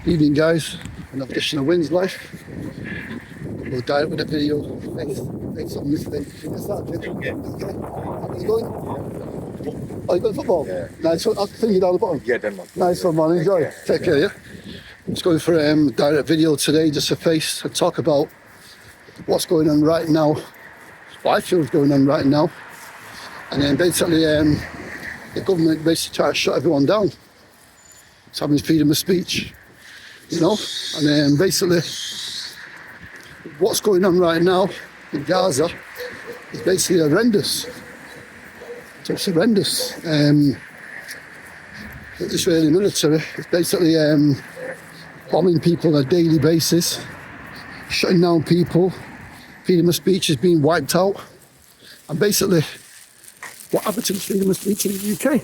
Evening, guys. Another edition of Wins Life. We'll dive with a video. Thanks on this thing. What's that, Jim? Okay. How you going? Oh, you going football? Yeah. Nice one. I'll see you down the bottom. Yeah, Denmark. Nice one, man. Enjoy. Take care, yeah? Just going for a direct video today, just to face and talk about what's going on right now, what I feel is going on right now. And then basically, the government basically trying to shut everyone down. It's having freedom of speech, you know? And then basically, what's going on right now in Gaza is basically horrendous. So it's horrendous. The Israeli military is basically bombing people on a daily basis, shutting down people, freedom of speech is being wiped out. And basically, what happened to the freedom of speech in the UK?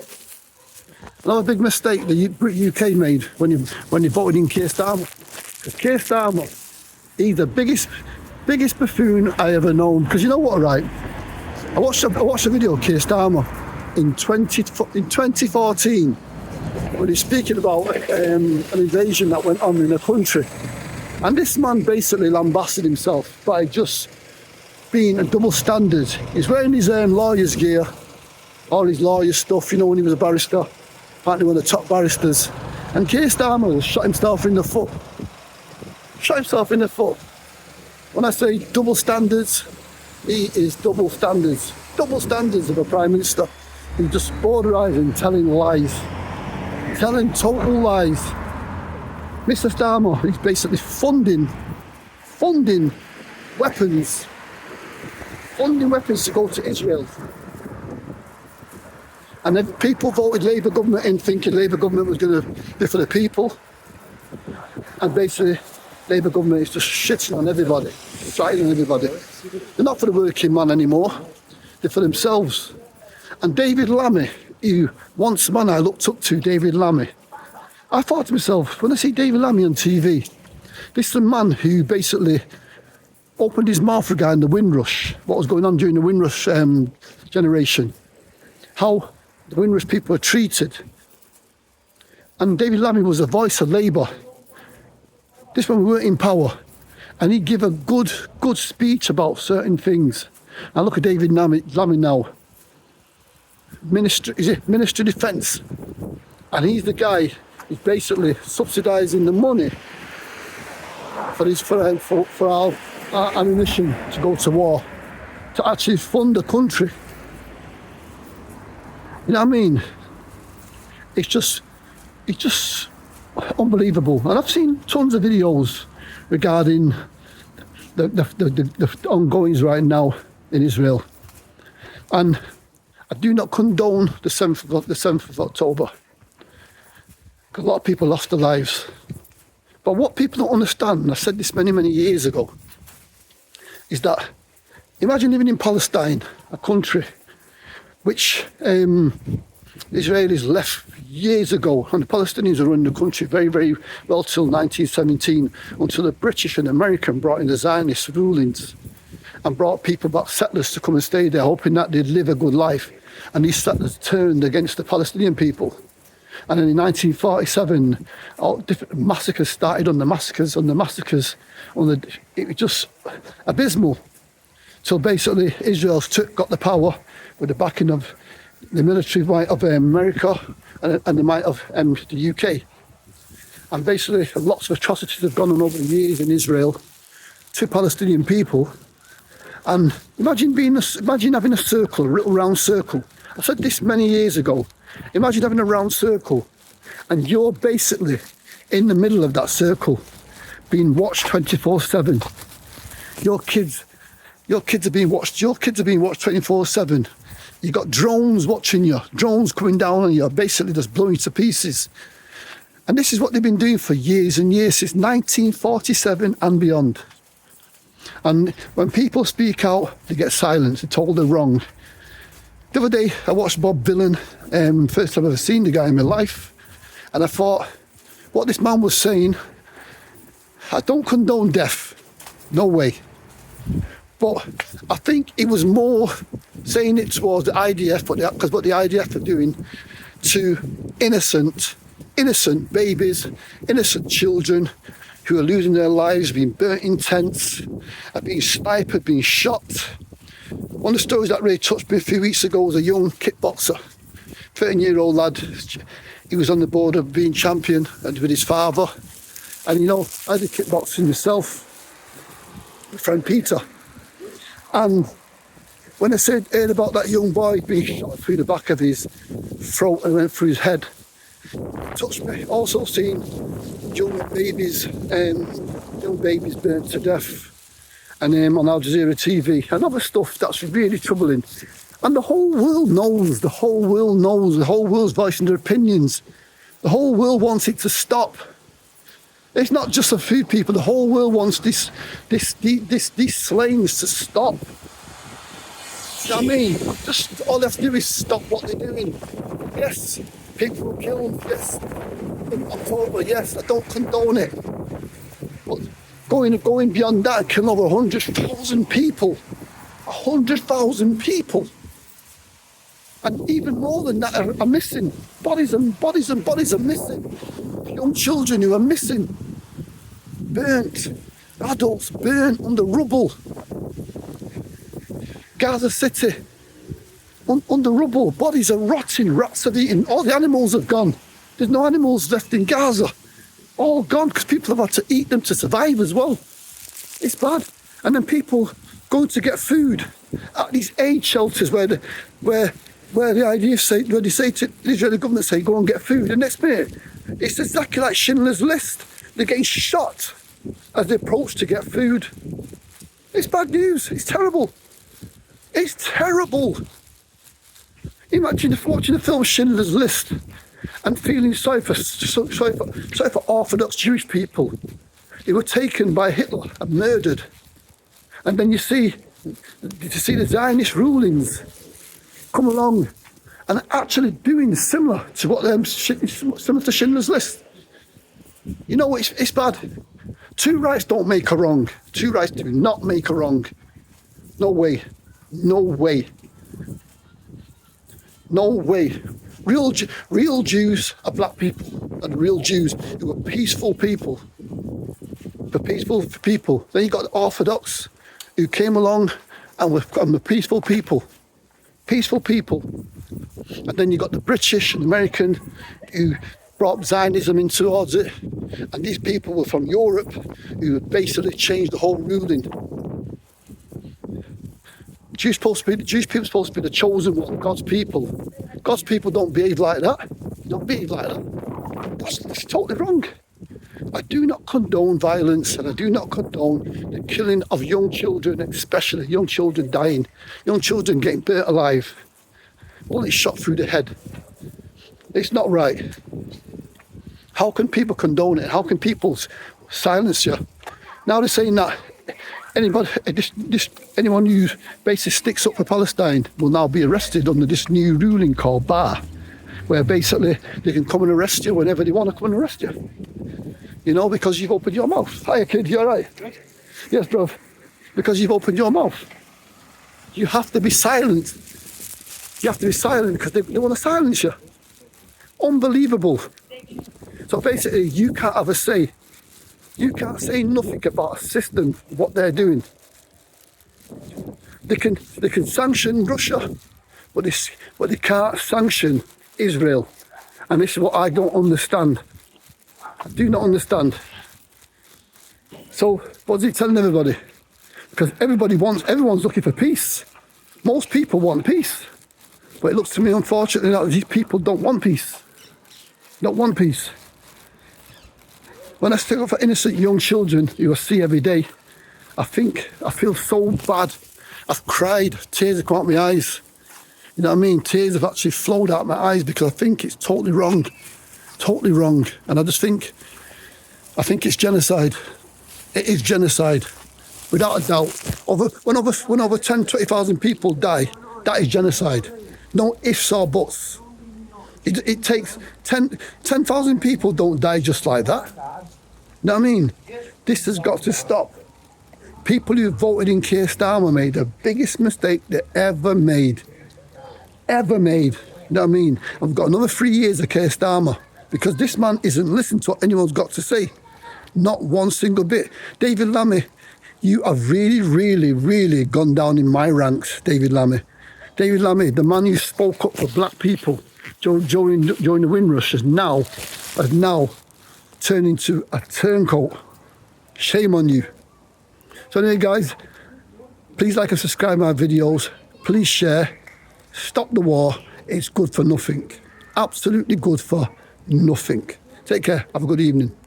Another big mistake the UK made when you voted in Keir Starmer. Because Keir Starmer, he's the biggest buffoon I ever known. Because you know what, right? I watched a video of Keir Starmer in 2014 when he's speaking about an invasion that went on in a country. And this man basically lambasted himself by just being a double standard. He's wearing his lawyer's gear, all his lawyer stuff, you know, when he was a barrister, apparently one of the top barristers. And Keir Starmer shot himself in the foot. Shot himself in the foot. When I say double standards, he is double standards. Double standards of a Prime Minister who's just borderizing telling lies. Telling total lies. Mr. Starmer is basically funding weapons. Funding weapons to go to Israel. And then people voted Labour government in thinking Labour government was going to be for the people. And basically, Labour government is just shitting on everybody, fighting on everybody. They're not for the working man anymore. They're for themselves. And David Lammy, who once a man I looked up to, David Lammy, I thought to myself, when I see David Lammy on TV, this is a man who basically opened his mouth regarding the Windrush, what was going on during the Windrush generation, how the Windrush people were treated. And David Lammy was the voice of Labour. This one we weren't in power. And he gave a good speech about certain things. And look at David Lammy now. Minister of Defence. And he's the guy who's basically subsidising the money for our ammunition to go to war, to actually fund the country. You know what I mean? It's just unbelievable. And I've seen tons of videos regarding the ongoings right now in Israel. And I do not condone the 7th of October. Because a lot of people lost their lives. But what people don't understand, and I said this many years ago, is that imagine living in Palestine, a country which Israelis left years ago, and the Palestinians were running the country very well till 1917, until the British and American brought in the Zionist rulings and brought people back, settlers, to come and stay there, hoping that they'd live a good life. And these settlers turned against the Palestinian people. And then in 1947, all different massacres started on the massacres. It was just abysmal. So basically, Israel got the power with the backing of the military might of America and the might of the UK. And basically, lots of atrocities have gone on over the years in Israel to Palestinian people. And imagine having a circle, a little round circle. I said this many years ago. Imagine having a round circle and you're basically in the middle of that circle being watched 24/7. Your kids are being watched 24/7. You've got drones watching you, drones coming down on you, basically just blowing you to pieces. And this is what they've been doing for years and years, since 1947 and beyond. And when people speak out, they get silenced, they're told they're wrong. The other day, I watched Bob Dylan, first time I've ever seen the guy in my life, and I thought, what this man was saying, I don't condone death, no way. But I think it was more saying it towards the IDF, because what the IDF are doing to innocent innocent babies, innocent children who are losing their lives, being burnt in tents, are being sniped, being shot. One of the stories that really touched me a few weeks ago was a young kickboxer, 13-year-old lad. He was on the board of being champion with his father. And I did kickboxing myself, my friend Peter. And when I heard about that young boy being shot through the back of his throat and went through his head, it touched me. Also seeing young babies burnt to death, and on Al Jazeera TV and other stuff that's really troubling. And the whole world knows. The whole world's voicing their opinions. The whole world wants it to stop. It's not just a few people. The whole world wants these slayings to stop. You know what I mean? Just all they have to do is stop what they're doing. Yes, people were killed. Yes, in October. Yes, I don't condone it. But going beyond that, killing over 100,000 people. 100,000 people. And even more than that are missing. Bodies are missing. Young children who are missing. Burnt. Adults burnt under rubble. Gaza City. Under rubble. Bodies are rotting. Rats have eaten. All the animals have gone. There's no animals left in Gaza. All gone because people have had to eat them to survive as well. It's bad. And then people go to get food at these aid shelters where they say to the Israeli government, say, go and get food. The next minute, it's exactly like Schindler's List. They're getting shot as they approach to get food. It's bad news. It's terrible. It's terrible. Imagine watching the film Schindler's List and feeling sorry for Orthodox Jewish people who were taken by Hitler and murdered. And then you see the Zionist rulings come along and actually doing similar to what similar to Schindler's List. It's bad. Two rights don't make a wrong. Two rights do not make a wrong. No way. No way. No way. Real Jews are black people, and real Jews who are peaceful people. For peaceful people. Then you got the Orthodox who came along and were peaceful people. Peaceful people. And then you got the British and American who brought Zionism in towards it. And these people were from Europe who basically changed the whole ruling. Jewish people are supposed to be the chosen one, God's people. God's people don't behave like that. Don't behave like that. That's totally wrong. I do not condone violence, and I do not condone the killing of young children, especially young children dying, young children getting burnt alive, bullets shot through the head. It's not right. How can people condone it? How can people silence you? Now they're saying that anyone who basically sticks up for Palestine will now be arrested under this new ruling called BAR, where basically they can come and arrest you whenever they want to come and arrest you. Because you've opened your mouth. Hiya, kid, you all right? Yes, bro. Because you've opened your mouth. You have to be silent. You have to be silent because they want to silence you. Unbelievable. So basically, you can't have a say. You can't say nothing about a system, what they're doing. They can sanction Russia, but they can't sanction Israel. And this is what I don't understand. I do not understand. So what's he telling everybody? Because everyone's looking for peace. Most people want peace. But it looks to me, unfortunately, that these people don't want peace. Don't want peace. When I stick up for innocent young children who I see every day, I feel so bad. I've cried, tears have come out my eyes. You know what I mean? Tears have actually flowed out my eyes because I think it's totally wrong. Totally wrong. And I think it's genocide. It is genocide. Without a doubt. When over 10, 20,000 people die, that is genocide. No ifs or buts. It takes 10,000 people don't die just like that. You know what I mean? This has got to stop. People who voted in Keir Starmer made the biggest mistake they ever made. Ever made. You know what I mean? I've got another 3 years of Keir Starmer. because this man isn't listening to what anyone's got to say. Not one single bit. David Lammy, you have really, really, really gone down in my ranks, David Lammy. David Lammy, the man who spoke up for black people during the Windrush, has now turned into a turncoat. Shame on you. So anyway, guys, please like and subscribe my videos. Please share. Stop the war. It's good for nothing. Absolutely good for nothing. Take care. Have a good evening.